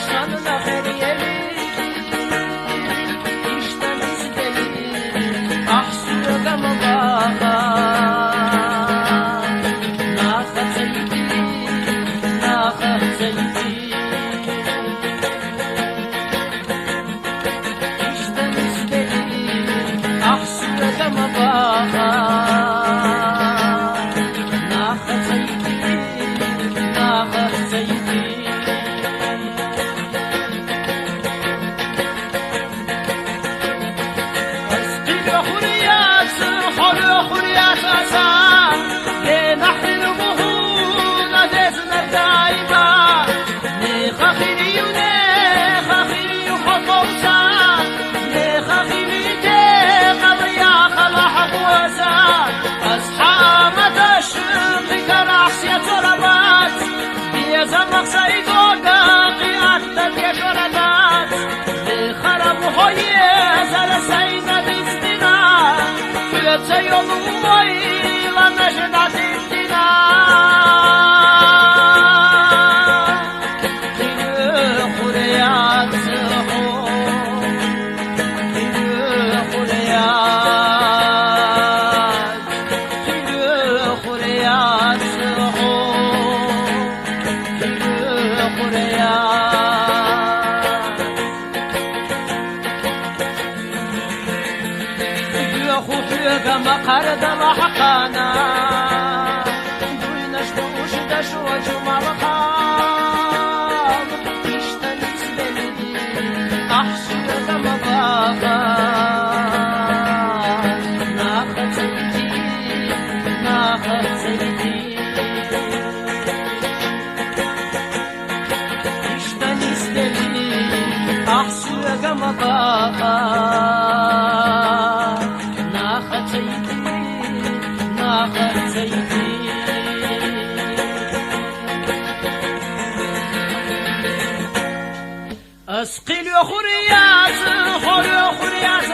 Şanına feriyeli İşten izleli Ah suya mı baka Naha zeydi Naha zeydi İşten izleli Ah suya mı baka زمق سعید و داقی اکتر که جردد خرم های زر سعید دیستینا توی تیون مایی و نجد دیستینا دیگه خوریات زخون دیگه خوریات زخون كما قرد وحقانا دوينش وشدش وجمع وقام اشتنس بلدي احشد كما بابا ناخذ زيتي ناخذ زيتي اشتنس بلدي احشد كما بابا اسقي لي خرياس خرياس